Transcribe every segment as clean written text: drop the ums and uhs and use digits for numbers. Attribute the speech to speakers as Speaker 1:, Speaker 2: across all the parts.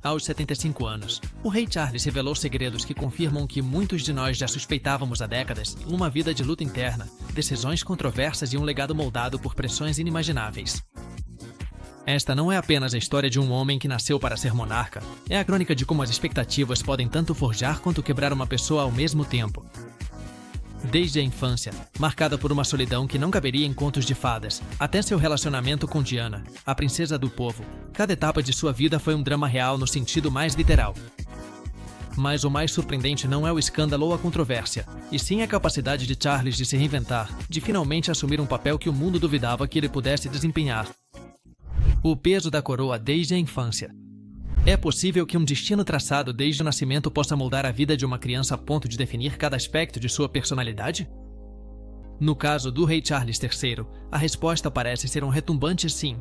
Speaker 1: Aos 75 anos, o rei Charles revelou segredos que confirmam que muitos de nós já suspeitávamos há décadas: uma vida de luta interna, decisões controversas e um legado moldado por pressões inimagináveis. Esta não é apenas a história de um homem que nasceu para ser monarca, é a crônica de como as expectativas podem tanto forjar quanto quebrar uma pessoa ao mesmo tempo. Desde a infância, marcada por uma solidão que não caberia em contos de fadas, até seu relacionamento com Diana, a princesa do povo, cada etapa de sua vida foi um drama real no sentido mais literal. Mas o mais surpreendente não é o escândalo ou a controvérsia, e sim a capacidade de Charles de se reinventar, de finalmente assumir um papel que o mundo duvidava que ele pudesse desempenhar. O peso da coroa desde a infância. É possível que um destino traçado desde o nascimento possa moldar a vida de uma criança a ponto de definir cada aspecto de sua personalidade? No caso do rei Charles III, a resposta parece ser um retumbante sim.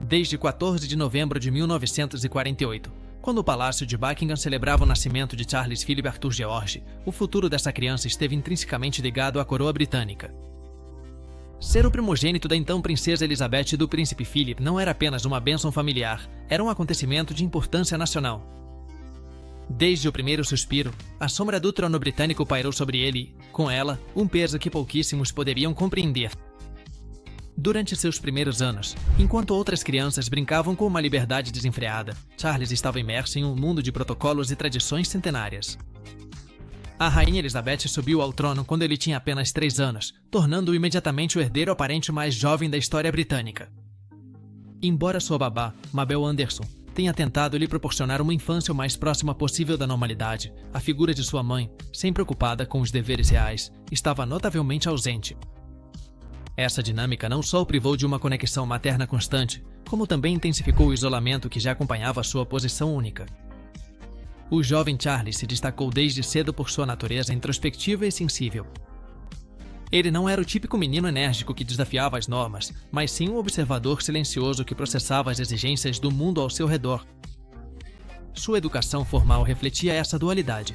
Speaker 1: Desde 14 de novembro de 1948, quando o Palácio de Buckingham celebrava o nascimento de Charles Philip Arthur George, o futuro dessa criança esteve intrinsecamente ligado à coroa britânica. Ser o primogênito da então princesa Elizabeth e do príncipe Philip não era apenas uma bênção familiar, era um acontecimento de importância nacional. Desde o primeiro suspiro, a sombra do trono britânico pairou sobre ele e, com ela, um peso que pouquíssimos poderiam compreender. Durante seus primeiros anos, enquanto outras crianças brincavam com uma liberdade desenfreada, Charles estava imerso em um mundo de protocolos e tradições centenárias. A rainha Elizabeth subiu ao trono quando ele tinha apenas 3 anos, tornando-o imediatamente o herdeiro aparente mais jovem da história britânica. Embora sua babá, Mabel Anderson, tenha tentado lhe proporcionar uma infância o mais próxima possível da normalidade, a figura de sua mãe, sempre ocupada com os deveres reais, estava notavelmente ausente. Essa dinâmica não só o privou de uma conexão materna constante, como também intensificou o isolamento que já acompanhava sua posição única. O jovem Charles se destacou desde cedo por sua natureza introspectiva e sensível. Ele não era o típico menino enérgico que desafiava as normas, mas sim um observador silencioso que processava as exigências do mundo ao seu redor. Sua educação formal refletia essa dualidade.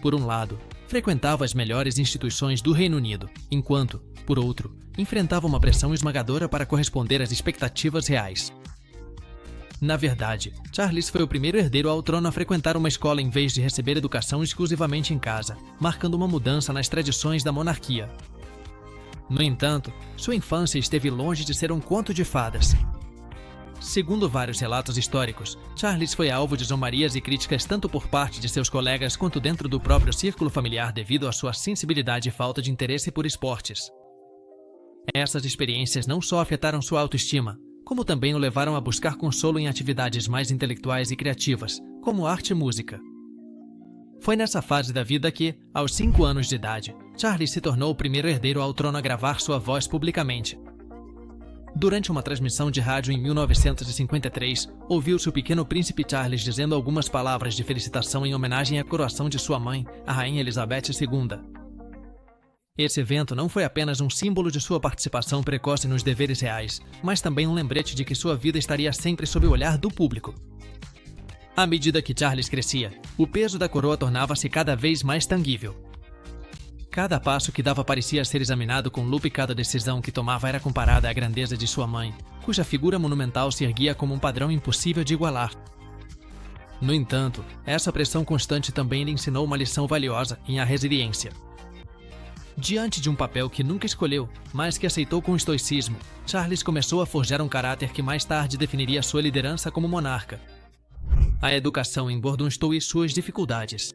Speaker 1: Por um lado, frequentava as melhores instituições do Reino Unido, enquanto, por outro, enfrentava uma pressão esmagadora para corresponder às expectativas reais. Na verdade, Charles foi o primeiro herdeiro ao trono a frequentar uma escola em vez de receber educação exclusivamente em casa, marcando uma mudança nas tradições da monarquia. No entanto, sua infância esteve longe de ser um conto de fadas. Segundo vários relatos históricos, Charles foi alvo de zombarias e críticas tanto por parte de seus colegas quanto dentro do próprio círculo familiar devido à sua sensibilidade e falta de interesse por esportes. Essas experiências não só afetaram sua autoestima, como também o levaram a buscar consolo em atividades mais intelectuais e criativas, como arte e música. Foi nessa fase da vida que, aos 5 anos de idade, Charles se tornou o primeiro herdeiro ao trono a gravar sua voz publicamente. Durante uma transmissão de rádio em 1953, ouviu-se o pequeno príncipe Charles dizendo algumas palavras de felicitação em homenagem à coroação de sua mãe, a rainha Elizabeth II. Esse evento não foi apenas um símbolo de sua participação precoce nos deveres reais, mas também um lembrete de que sua vida estaria sempre sob o olhar do público. À medida que Charles crescia, o peso da coroa tornava-se cada vez mais tangível. Cada passo que dava parecia ser examinado com lupa e cada decisão que tomava era comparada à grandeza de sua mãe, cuja figura monumental se erguia como um padrão impossível de igualar. No entanto, essa pressão constante também lhe ensinou uma lição valiosa em a resiliência. Diante de um papel que nunca escolheu, mas que aceitou com estoicismo, Charles começou a forjar um caráter que mais tarde definiria sua liderança como monarca. A educação em Gordonstow e suas dificuldades.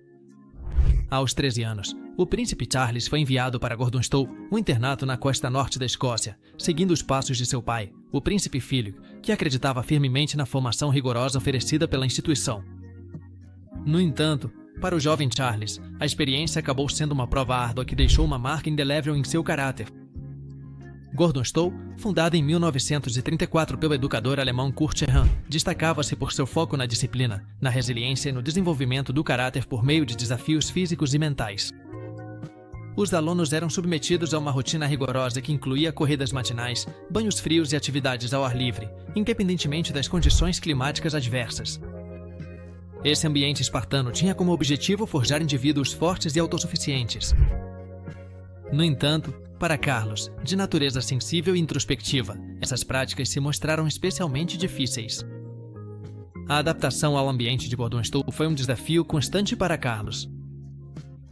Speaker 1: Aos 13 anos, o príncipe Charles foi enviado para Gordonstow, um internato na costa norte da Escócia, seguindo os passos de seu pai, o príncipe Philip, que acreditava firmemente na formação rigorosa oferecida pela instituição. No entanto, para o jovem Charles, a experiência acabou sendo uma prova árdua que deixou uma marca indelével em seu caráter. Gordonstow, fundada em 1934 pelo educador alemão Kurt Ehrendt, destacava-se por seu foco na disciplina, na resiliência e no desenvolvimento do caráter por meio de desafios físicos e mentais. Os alunos eram submetidos a uma rotina rigorosa que incluía corridas matinais, banhos frios e atividades ao ar livre, independentemente das condições climáticas adversas. Esse ambiente espartano tinha como objetivo forjar indivíduos fortes e autossuficientes. No entanto, para Carlos, de natureza sensível e introspectiva, essas práticas se mostraram especialmente difíceis. A adaptação ao ambiente de Gordonstow foi um desafio constante para Carlos.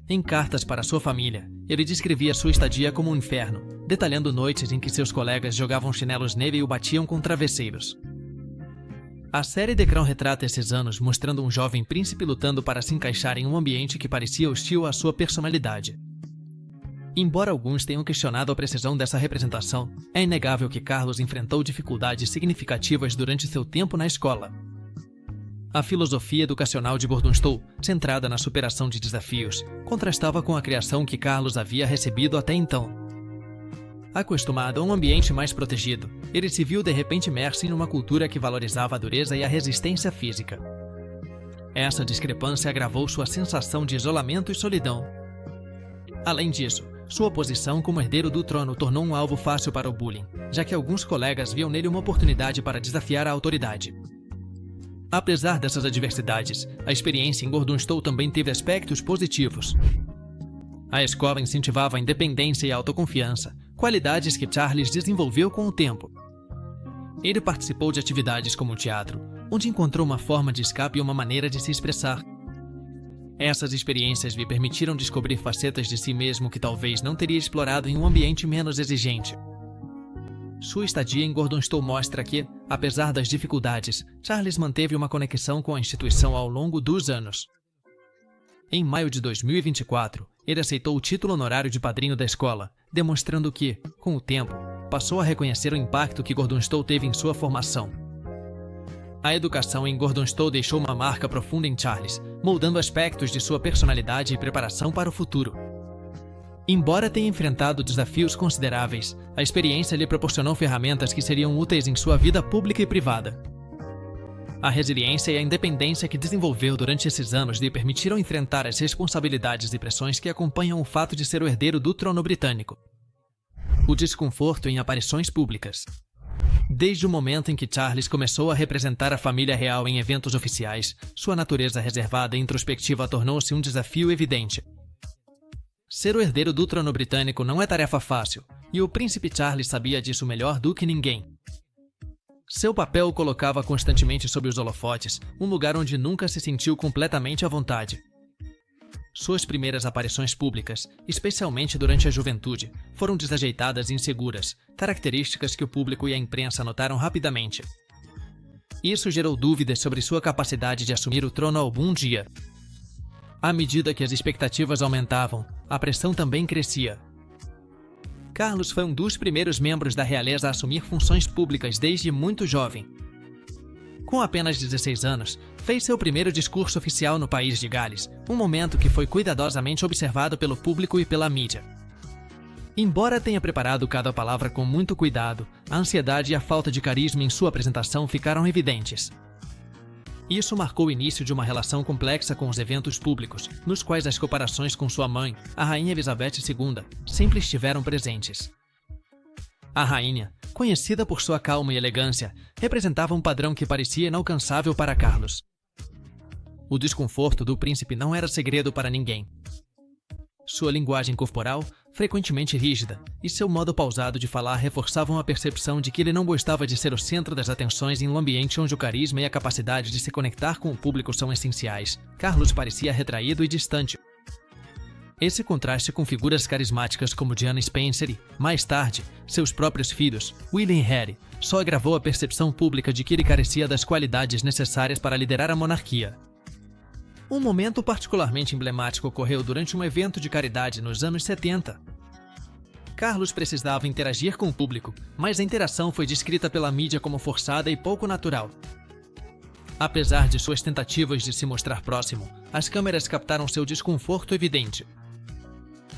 Speaker 1: Em cartas para sua família, ele descrevia sua estadia como um inferno, detalhando noites em que seus colegas jogavam chinelos nele e o batiam com travesseiros. A série The Crown retrata esses anos mostrando um jovem príncipe lutando para se encaixar em um ambiente que parecia hostil à sua personalidade. Embora alguns tenham questionado a precisão dessa representação, é inegável que Carlos enfrentou dificuldades significativas durante seu tempo na escola. A filosofia educacional de Gordonstow, centrada na superação de desafios, contrastava com a criação que Carlos havia recebido até então. Acostumado a um ambiente mais protegido, ele se viu de repente imerso em uma cultura que valorizava a dureza e a resistência física. Essa discrepância agravou sua sensação de isolamento e solidão. Além disso, sua posição como herdeiro do trono tornou um alvo fácil para o bullying, já que alguns colegas viam nele uma oportunidade para desafiar a autoridade. Apesar dessas adversidades, a experiência em Gordonstow também teve aspectos positivos. A escola incentivava a independência e a autoconfiança, qualidades que Charles desenvolveu com o tempo. Ele participou de atividades como o teatro, onde encontrou uma forma de escape e uma maneira de se expressar. Essas experiências lhe permitiram descobrir facetas de si mesmo que talvez não teria explorado em um ambiente menos exigente. Sua estadia em Gordonstow mostra que, apesar das dificuldades, Charles manteve uma conexão com a instituição ao longo dos anos. Em maio de 2024, ele aceitou o título honorário de padrinho da escola, demonstrando que, com o tempo, passou a reconhecer o impacto que Gordonstow teve em sua formação. A educação em Gordonstow deixou uma marca profunda em Charles, moldando aspectos de sua personalidade e preparação para o futuro. Embora tenha enfrentado desafios consideráveis, a experiência lhe proporcionou ferramentas que seriam úteis em sua vida pública e privada. A resiliência e a independência que desenvolveu durante esses anos lhe permitiram enfrentar as responsabilidades e pressões que acompanham o fato de ser o herdeiro do trono britânico. O desconforto em aparições públicas. Desde o momento em que Charles começou a representar a família real em eventos oficiais, sua natureza reservada e introspectiva tornou-se um desafio evidente. Ser o herdeiro do trono britânico não é tarefa fácil, e o príncipe Charles sabia disso melhor do que ninguém. Seu papel o colocava constantemente sob os holofotes, um lugar onde nunca se sentiu completamente à vontade. Suas primeiras aparições públicas, especialmente durante a juventude, foram desajeitadas e inseguras, características que o público e a imprensa notaram rapidamente. Isso gerou dúvidas sobre sua capacidade de assumir o trono algum dia. À medida que as expectativas aumentavam, a pressão também crescia. Carlos foi um dos primeiros membros da realeza a assumir funções públicas desde muito jovem. Com apenas 16 anos, fez seu primeiro discurso oficial no país de Gales, um momento que foi cuidadosamente observado pelo público e pela mídia. Embora tenha preparado cada palavra com muito cuidado, a ansiedade e a falta de carisma em sua apresentação ficaram evidentes. Isso marcou o início de uma relação complexa com os eventos públicos, nos quais as comparações com sua mãe, a Rainha Elizabeth II, sempre estiveram presentes. A rainha, conhecida por sua calma e elegância, representava um padrão que parecia inalcançável para Carlos. O desconforto do príncipe não era segredo para ninguém. Sua linguagem corporal, frequentemente rígida, e seu modo pausado de falar reforçavam a percepção de que ele não gostava de ser o centro das atenções em um ambiente onde o carisma e a capacidade de se conectar com o público são essenciais. Carlos parecia retraído e distante. Esse contraste com figuras carismáticas como Diana Spencer e, mais tarde, seus próprios filhos, William e Harry, só agravou a percepção pública de que ele carecia das qualidades necessárias para liderar a monarquia. Um momento particularmente emblemático ocorreu durante um evento de caridade nos anos 70. Carlos precisava interagir com o público, mas a interação foi descrita pela mídia como forçada e pouco natural. Apesar de suas tentativas de se mostrar próximo, as câmeras captaram seu desconforto evidente.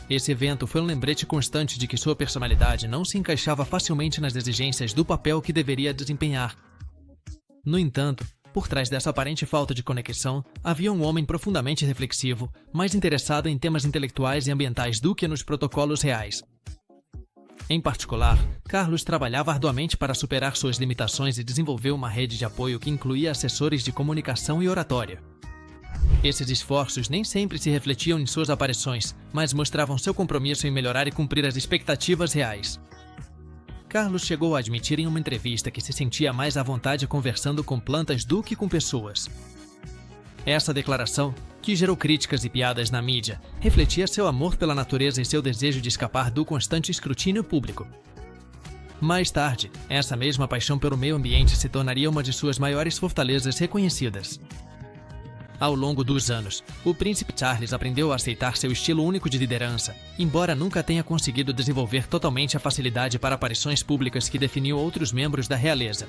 Speaker 1: Esse evento foi um lembrete constante de que sua personalidade não se encaixava facilmente nas exigências do papel que deveria desempenhar. No entanto, por trás dessa aparente falta de conexão, havia um homem profundamente reflexivo, mais interessado em temas intelectuais e ambientais do que nos protocolos reais. Em particular, Carlos trabalhava arduamente para superar suas limitações e desenvolveu uma rede de apoio que incluía assessores de comunicação e oratória. Esses esforços nem sempre se refletiam em suas aparições, mas mostravam seu compromisso em melhorar e cumprir as expectativas reais. Carlos chegou a admitir em uma entrevista que se sentia mais à vontade conversando com plantas do que com pessoas. Essa declaração, que gerou críticas e piadas na mídia, refletia seu amor pela natureza e seu desejo de escapar do constante escrutínio público. Mais tarde, essa mesma paixão pelo meio ambiente se tornaria uma de suas maiores fortalezas reconhecidas. Ao longo dos anos, o príncipe Charles aprendeu a aceitar seu estilo único de liderança, embora nunca tenha conseguido desenvolver totalmente a facilidade para aparições públicas que definiu outros membros da realeza.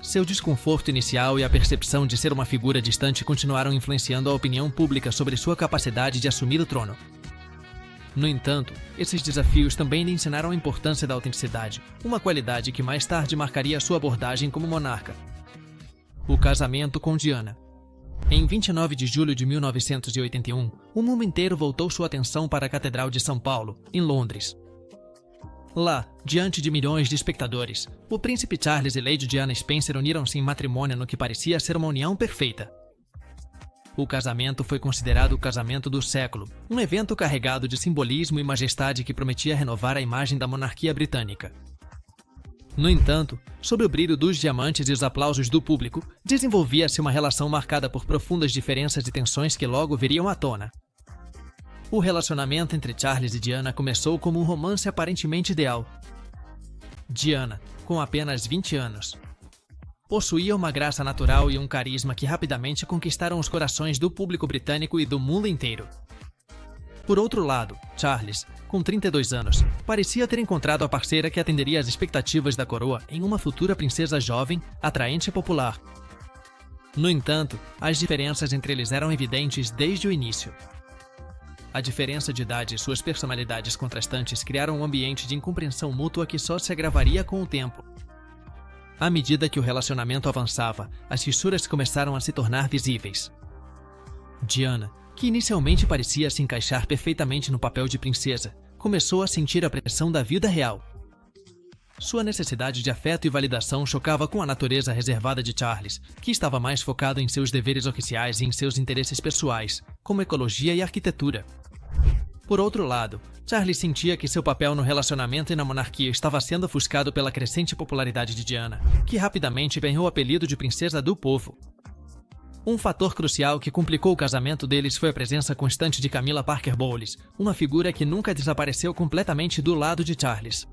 Speaker 1: Seu desconforto inicial e a percepção de ser uma figura distante continuaram influenciando a opinião pública sobre sua capacidade de assumir o trono. No entanto, esses desafios também lhe ensinaram a importância da autenticidade, uma qualidade que mais tarde marcaria sua abordagem como monarca. O casamento com Diana. Em 29 de julho de 1981, o mundo inteiro voltou sua atenção para a Catedral de São Paulo, em Londres. Lá, diante de milhões de espectadores, o príncipe Charles e Lady Diana Spencer uniram-se em matrimônio no que parecia ser uma união perfeita. O casamento foi considerado o casamento do século, um evento carregado de simbolismo e majestade que prometia renovar a imagem da monarquia britânica. No entanto, sob o brilho dos diamantes e os aplausos do público, desenvolvia-se uma relação marcada por profundas diferenças e tensões que logo viriam à tona. O relacionamento entre Charles e Diana começou como um romance aparentemente ideal. Diana, com apenas 20 anos, possuía uma graça natural e um carisma que rapidamente conquistaram os corações do público britânico e do mundo inteiro. Por outro lado, Charles, com 32 anos, parecia ter encontrado a parceira que atenderia às expectativas da coroa em uma futura princesa jovem, atraente e popular. No entanto, as diferenças entre eles eram evidentes desde o início. A diferença de idade e suas personalidades contrastantes criaram um ambiente de incompreensão mútua que só se agravaria com o tempo. À medida que o relacionamento avançava, as fissuras começaram a se tornar visíveis. Diana, que inicialmente parecia se encaixar perfeitamente no papel de princesa, começou a sentir a pressão da vida real. Sua necessidade de afeto e validação chocava com a natureza reservada de Charles, que estava mais focado em seus deveres oficiais e em seus interesses pessoais, como ecologia e arquitetura. Por outro lado, Charles sentia que seu papel no relacionamento e na monarquia estava sendo ofuscado pela crescente popularidade de Diana, que rapidamente ganhou o apelido de Princesa do Povo. Um fator crucial que complicou o casamento deles foi a presença constante de Camilla Parker Bowles, uma figura que nunca desapareceu completamente do lado de Charles.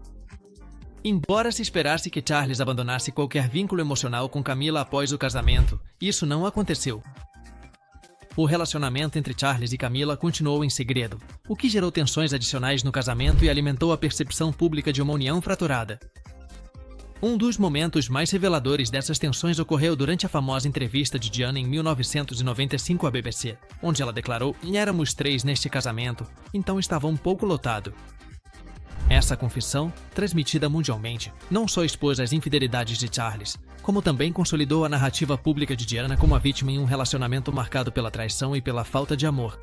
Speaker 1: Embora se esperasse que Charles abandonasse qualquer vínculo emocional com Camilla após o casamento, isso não aconteceu. O relacionamento entre Charles e Camilla continuou em segredo, o que gerou tensões adicionais no casamento e alimentou a percepção pública de uma união fraturada. Um dos momentos mais reveladores dessas tensões ocorreu durante a famosa entrevista de Diana em 1995 à BBC, onde ela declarou: "Éramos 3 neste casamento, então estava um pouco lotado." Essa confissão, transmitida mundialmente, não só expôs as infidelidades de Charles, como também consolidou a narrativa pública de Diana como a vítima em um relacionamento marcado pela traição e pela falta de amor.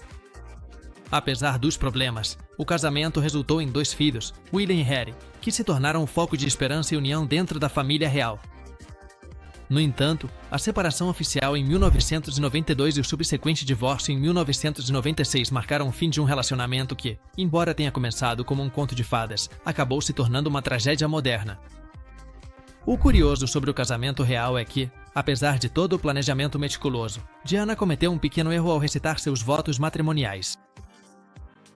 Speaker 1: Apesar dos problemas, o casamento resultou em 2 filhos, William e Harry, que se tornaram o foco de esperança e união dentro da família real. No entanto, a separação oficial em 1992 e o subsequente divórcio em 1996 marcaram o fim de um relacionamento que, embora tenha começado como um conto de fadas, acabou se tornando uma tragédia moderna. O curioso sobre o casamento real é que, apesar de todo o planejamento meticuloso, Diana cometeu um pequeno erro ao recitar seus votos matrimoniais.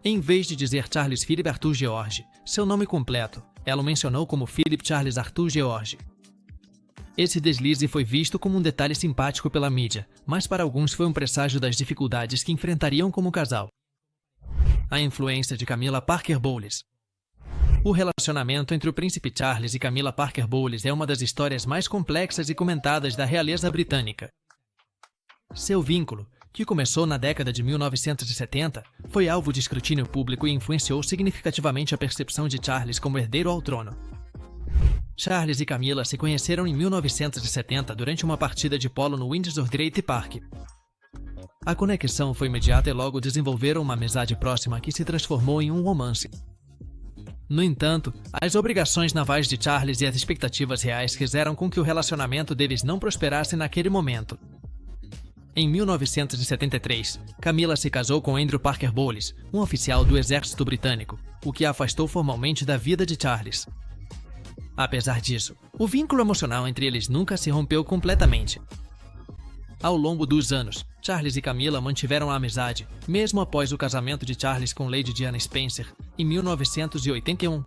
Speaker 1: Em vez de dizer Charles Philip Arthur George, seu nome completo, ela o mencionou como Philip Charles Arthur George. Esse deslize foi visto como um detalhe simpático pela mídia, mas para alguns foi um presságio das dificuldades que enfrentariam como casal. A influência de Camilla Parker Bowles. O relacionamento entre o príncipe Charles e Camilla Parker Bowles é uma das histórias mais complexas e comentadas da realeza britânica. Seu vínculo, que começou na década de 1970, foi alvo de escrutínio público e influenciou significativamente a percepção de Charles como herdeiro ao trono. Charles e Camilla se conheceram em 1970 durante uma partida de polo no Windsor Great Park. A conexão foi imediata e logo desenvolveram uma amizade próxima que se transformou em um romance. No entanto, as obrigações navais de Charles e as expectativas reais fizeram com que o relacionamento deles não prosperasse naquele momento. Em 1973, Camilla se casou com Andrew Parker Bowles, um oficial do exército britânico, o que a afastou formalmente da vida de Charles. Apesar disso, o vínculo emocional entre eles nunca se rompeu completamente. Ao longo dos anos, Charles e Camilla mantiveram a amizade, mesmo após o casamento de Charles com Lady Diana Spencer, em 1981.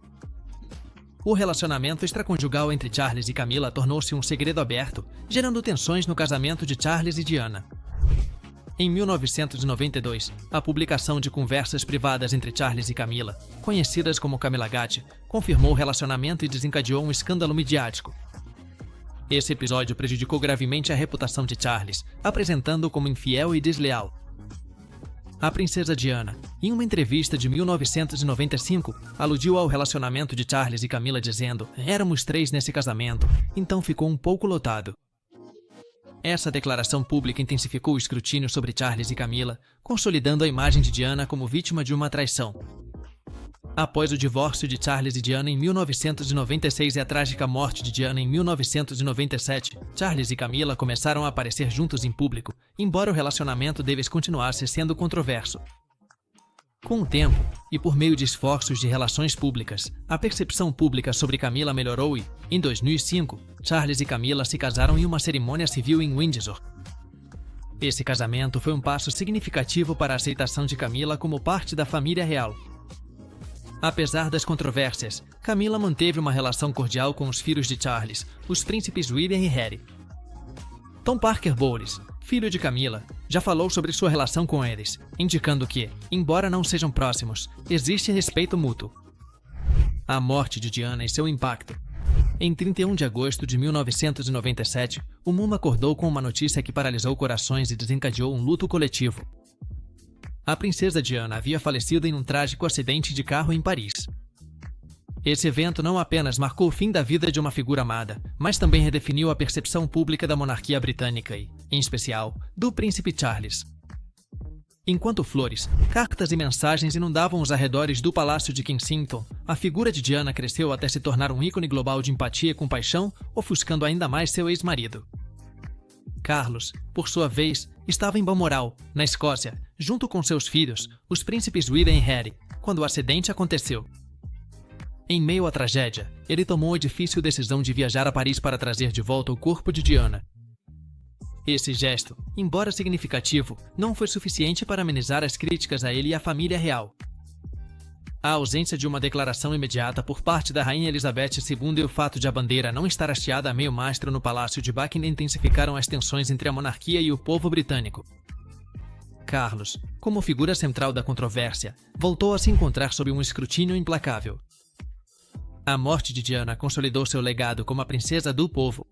Speaker 1: O relacionamento extraconjugal entre Charles e Camilla tornou-se um segredo aberto, gerando tensões no casamento de Charles e Diana. Em 1992, a publicação de conversas privadas entre Charles e Camilla, conhecidas como Camillagate, confirmou o relacionamento e desencadeou um escândalo midiático. Esse episódio prejudicou gravemente a reputação de Charles, apresentando-o como infiel e desleal. A princesa Diana, em uma entrevista de 1995, aludiu ao relacionamento de Charles e Camilla dizendo: "Éramos 3 nesse casamento, então ficou um pouco lotado." Essa declaração pública intensificou o escrutínio sobre Charles e Camilla, consolidando a imagem de Diana como vítima de uma traição. Após o divórcio de Charles e Diana em 1996 e a trágica morte de Diana em 1997, Charles e Camilla começaram a aparecer juntos em público, embora o relacionamento deles continuasse sendo controverso. Com o tempo, e por meio de esforços de relações públicas, a percepção pública sobre Camilla melhorou e, em 2005, Charles e Camilla se casaram em uma cerimônia civil em Windsor. Esse casamento foi um passo significativo para a aceitação de Camilla como parte da família real. Apesar das controvérsias, Camilla manteve uma relação cordial com os filhos de Charles, os príncipes William e Harry. Tom Parker Bowles, filho de Camilla, já falou sobre sua relação com eles, indicando que, embora não sejam próximos, existe respeito mútuo. A morte de Diana e seu impacto. Em 31 de agosto de 1997, o mundo acordou com uma notícia que paralisou corações e desencadeou um luto coletivo. A princesa Diana havia falecido em um trágico acidente de carro em Paris. Esse evento não apenas marcou o fim da vida de uma figura amada, mas também redefiniu a percepção pública da monarquia britânica e, em especial, do príncipe Charles. Enquanto flores, cartas e mensagens inundavam os arredores do Palácio de Kensington, a figura de Diana cresceu até se tornar um ícone global de empatia e compaixão, ofuscando ainda mais seu ex-marido. Carlos, por sua vez, estava em Balmoral, na Escócia, junto com seus filhos, os príncipes William e Harry, quando o acidente aconteceu. Em meio à tragédia, ele tomou a difícil decisão de viajar a Paris para trazer de volta o corpo de Diana. Esse gesto, embora significativo, não foi suficiente para amenizar as críticas a ele e à família real. A ausência de uma declaração imediata por parte da Rainha Elizabeth II e o fato de a bandeira não estar hasteada a meio mastro no Palácio de Buckingham intensificaram as tensões entre a monarquia e o povo britânico. Carlos, como figura central da controvérsia, voltou a se encontrar sob um escrutínio implacável. A morte de Diana consolidou seu legado como a princesa do povo.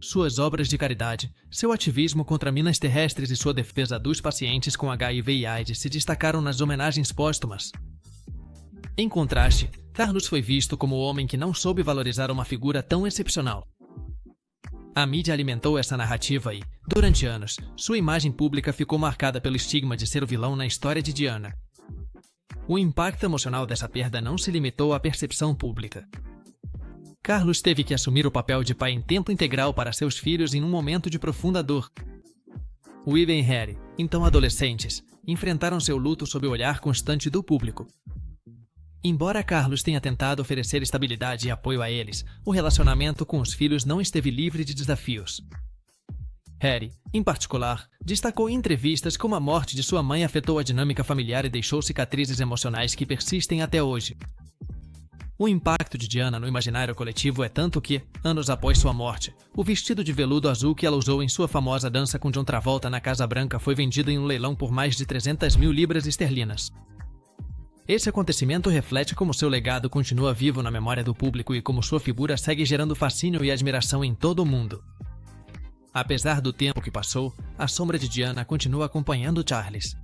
Speaker 1: Suas obras de caridade, seu ativismo contra minas terrestres e sua defesa dos pacientes com HIV e AIDS se destacaram nas homenagens póstumas. Em contraste, Carlos foi visto como o homem que não soube valorizar uma figura tão excepcional. A mídia alimentou essa narrativa e, durante anos, sua imagem pública ficou marcada pelo estigma de ser o vilão na história de Diana. O impacto emocional dessa perda não se limitou à percepção pública. Carlos teve que assumir o papel de pai em tempo integral para seus filhos em um momento de profunda dor. William e Harry, então adolescentes, enfrentaram seu luto sob o olhar constante do público. Embora Carlos tenha tentado oferecer estabilidade e apoio a eles, o relacionamento com os filhos não esteve livre de desafios. Harry, em particular, destacou em entrevistas como a morte de sua mãe afetou a dinâmica familiar e deixou cicatrizes emocionais que persistem até hoje. O impacto de Diana no imaginário coletivo é tanto que, anos após sua morte, o vestido de veludo azul que ela usou em sua famosa dança com John Travolta na Casa Branca foi vendido em um leilão por mais de 300 mil libras esterlinas. Esse acontecimento reflete como seu legado continua vivo na memória do público e como sua figura segue gerando fascínio e admiração em todo o mundo. Apesar do tempo que passou, a sombra de Diana continua acompanhando Charles.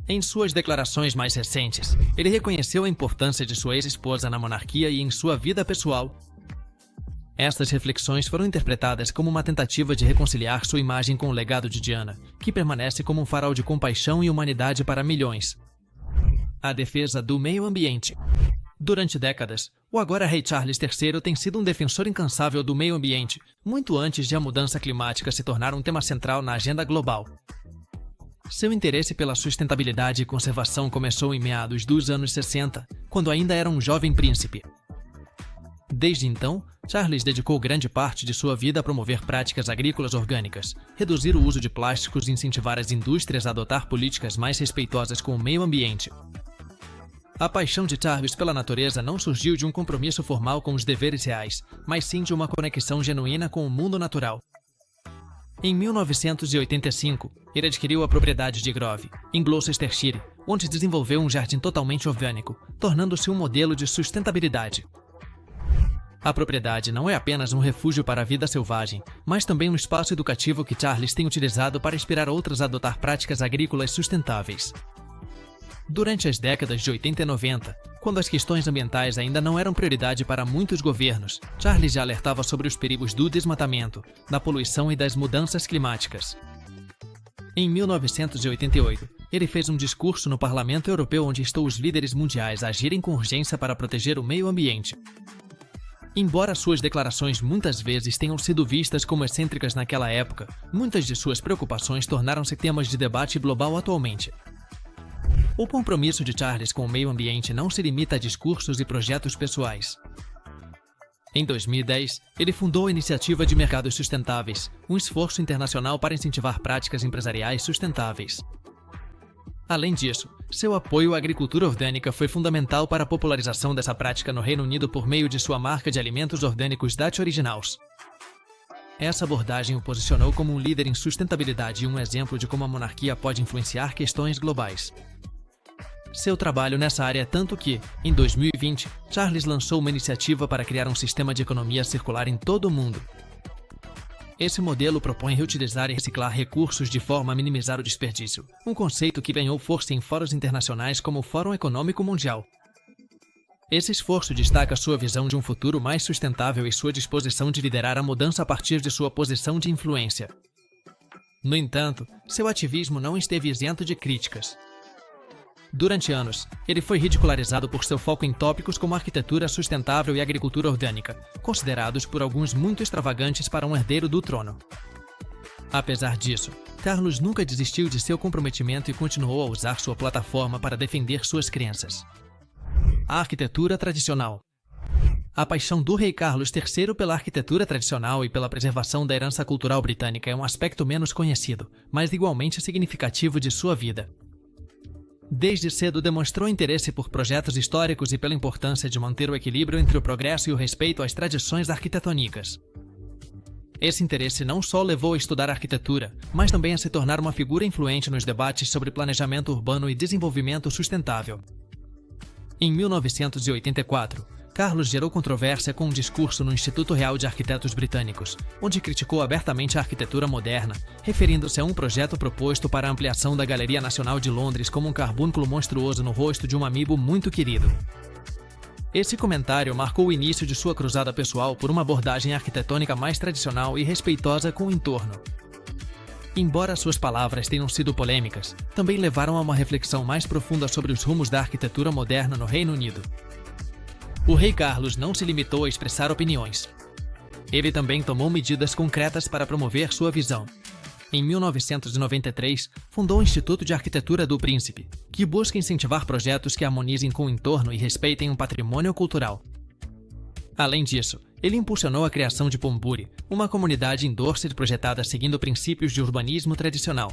Speaker 1: Em suas declarações mais recentes, ele reconheceu a importância de sua ex-esposa na monarquia e em sua vida pessoal. Estas reflexões foram interpretadas como uma tentativa de reconciliar sua imagem com o legado de Diana, que permanece como um farol de compaixão e humanidade para milhões. A defesa do meio ambiente. Durante décadas, o agora rei Charles III tem sido um defensor incansável do meio ambiente, muito antes de a mudança climática se tornar um tema central na agenda global. Seu interesse pela sustentabilidade e conservação começou em meados dos anos 60, quando ainda era um jovem príncipe. Desde então, Charles dedicou grande parte de sua vida a promover práticas agrícolas orgânicas, reduzir o uso de plásticos e incentivar as indústrias a adotar políticas mais respeitosas com o meio ambiente. A paixão de Charles pela natureza não surgiu de um compromisso formal com os deveres reais, mas sim de uma conexão genuína com o mundo natural. Em 1985, ele adquiriu a propriedade de Grove, em Gloucestershire, onde desenvolveu um jardim totalmente orgânico, tornando-se um modelo de sustentabilidade. A propriedade não é apenas um refúgio para a vida selvagem, mas também um espaço educativo que Charles tem utilizado para inspirar outros a adotar práticas agrícolas sustentáveis. Durante as décadas de 80 e 90, quando as questões ambientais ainda não eram prioridade para muitos governos, Charles já alertava sobre os perigos do desmatamento, da poluição e das mudanças climáticas. Em 1988, ele fez um discurso no Parlamento Europeu onde instou os líderes mundiais a agirem com urgência para proteger o meio ambiente. Embora suas declarações muitas vezes tenham sido vistas como excêntricas naquela época, muitas de suas preocupações tornaram-se temas de debate global atualmente. O compromisso de Charles com o meio ambiente não se limita a discursos e projetos pessoais. Em 2010, ele fundou a Iniciativa de Mercados Sustentáveis, um esforço internacional para incentivar práticas empresariais sustentáveis. Além disso, seu apoio à agricultura orgânica foi fundamental para a popularização dessa prática no Reino Unido por meio de sua marca de alimentos orgânicos Dutch Originals. Essa abordagem o posicionou como um líder em sustentabilidade e um exemplo de como a monarquia pode influenciar questões globais. Seu trabalho nessa área é tanto que, em 2020, Charles lançou uma iniciativa para criar um sistema de economia circular em todo o mundo. Esse modelo propõe reutilizar e reciclar recursos de forma a minimizar o desperdício, um conceito que ganhou força em fóruns internacionais como o Fórum Econômico Mundial. Esse esforço destaca sua visão de um futuro mais sustentável e sua disposição de liderar a mudança a partir de sua posição de influência. No entanto, seu ativismo não esteve isento de críticas. Durante anos, ele foi ridicularizado por seu foco em tópicos como arquitetura sustentável e agricultura orgânica, considerados por alguns muito extravagantes para um herdeiro do trono. Apesar disso, Carlos nunca desistiu de seu comprometimento e continuou a usar sua plataforma para defender suas crenças. A arquitetura tradicional. A paixão do rei Carlos III pela arquitetura tradicional e pela preservação da herança cultural britânica é um aspecto menos conhecido, mas igualmente significativo de sua vida. Desde cedo demonstrou interesse por projetos históricos e pela importância de manter o equilíbrio entre o progresso e o respeito às tradições arquitetônicas. Esse interesse não só levou a estudar arquitetura, mas também a se tornar uma figura influente nos debates sobre planejamento urbano e desenvolvimento sustentável. Em 1984, Carlos gerou controvérsia com um discurso no Instituto Real de Arquitetos Britânicos, onde criticou abertamente a arquitetura moderna, referindo-se a um projeto proposto para a ampliação da Galeria Nacional de Londres como um carbúnculo monstruoso no rosto de um amiibo muito querido. Esse comentário marcou o início de sua cruzada pessoal por uma abordagem arquitetônica mais tradicional e respeitosa com o entorno. Embora suas palavras tenham sido polêmicas, também levaram a uma reflexão mais profunda sobre os rumos da arquitetura moderna no Reino Unido. O rei Carlos não se limitou a expressar opiniões. Ele também tomou medidas concretas para promover sua visão. Em 1993, fundou o Instituto de Arquitetura do Príncipe, que busca incentivar projetos que harmonizem com o entorno e respeitem o patrimônio cultural. Além disso, ele impulsionou a criação de Pomburi, uma comunidade em Dorset projetada seguindo princípios de urbanismo tradicional.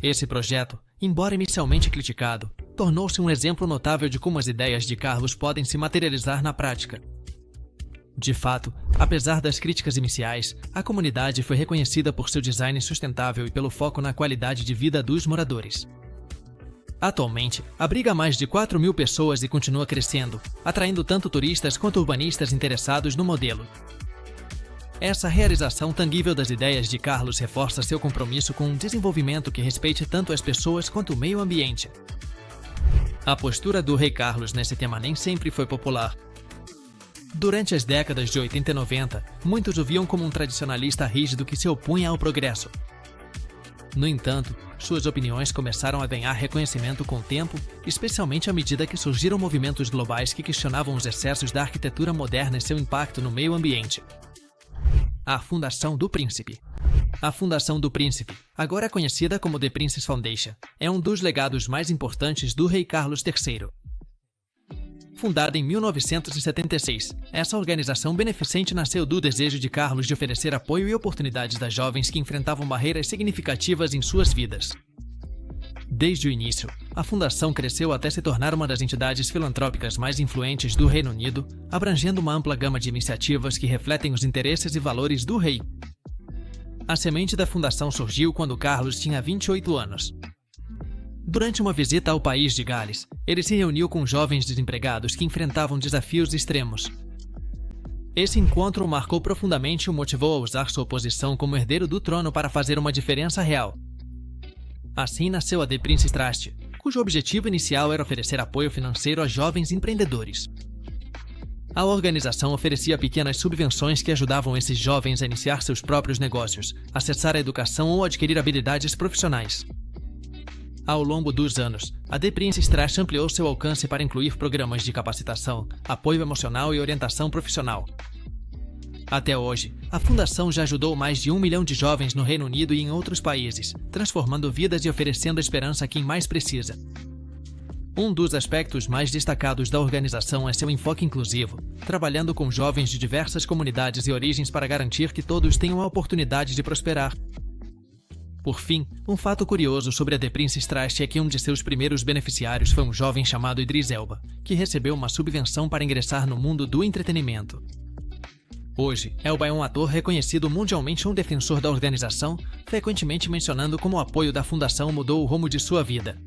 Speaker 1: Esse projeto, embora inicialmente criticado, tornou-se um exemplo notável de como as ideias de Carlos podem se materializar na prática. De fato, apesar das críticas iniciais, a comunidade foi reconhecida por seu design sustentável e pelo foco na qualidade de vida dos moradores. Atualmente, abriga mais de 4.000 pessoas e continua crescendo, atraindo tanto turistas quanto urbanistas interessados no modelo. Essa realização tangível das ideias de Carlos reforça seu compromisso com um desenvolvimento que respeite tanto as pessoas quanto o meio ambiente. A postura do rei Carlos nesse tema nem sempre foi popular. Durante as décadas de 80 e 90, muitos o viam como um tradicionalista rígido que se opunha ao progresso. No entanto, suas opiniões começaram a ganhar reconhecimento com o tempo, especialmente à medida que surgiram movimentos globais que questionavam os excessos da arquitetura moderna e seu impacto no meio ambiente. A Fundação do Príncipe. A Fundação do Príncipe, agora conhecida como The Princess Foundation, é um dos legados mais importantes do rei Carlos III. Fundada em 1976, essa organização beneficente nasceu do desejo de Carlos de oferecer apoio e oportunidades a jovens que enfrentavam barreiras significativas em suas vidas. Desde o início, a fundação cresceu até se tornar uma das entidades filantrópicas mais influentes do Reino Unido, abrangendo uma ampla gama de iniciativas que refletem os interesses e valores do rei. A semente da fundação surgiu quando Carlos tinha 28 anos. Durante uma visita ao país de Gales, ele se reuniu com jovens desempregados que enfrentavam desafios extremos. Esse encontro o marcou profundamente e o motivou a usar sua posição como herdeiro do trono para fazer uma diferença real. Assim nasceu a The Prince's Trust, cujo objetivo inicial era oferecer apoio financeiro a jovens empreendedores. A organização oferecia pequenas subvenções que ajudavam esses jovens a iniciar seus próprios negócios, acessar a educação ou adquirir habilidades profissionais. Ao longo dos anos, a The Prince's Trust ampliou seu alcance para incluir programas de capacitação, apoio emocional e orientação profissional. Até hoje, a fundação já ajudou mais de 1 milhão de jovens no Reino Unido e em outros países, transformando vidas e oferecendo esperança a quem mais precisa. Um dos aspectos mais destacados da organização é seu enfoque inclusivo, trabalhando com jovens de diversas comunidades e origens para garantir que todos tenham a oportunidade de prosperar. Por fim, um fato curioso sobre a The Prince's Trust é que um de seus primeiros beneficiários foi um jovem chamado Idris Elba, que recebeu uma subvenção para ingressar no mundo do entretenimento. Hoje, Elba é um ator reconhecido mundialmente e um defensor da organização, frequentemente mencionando como o apoio da fundação mudou o rumo de sua vida.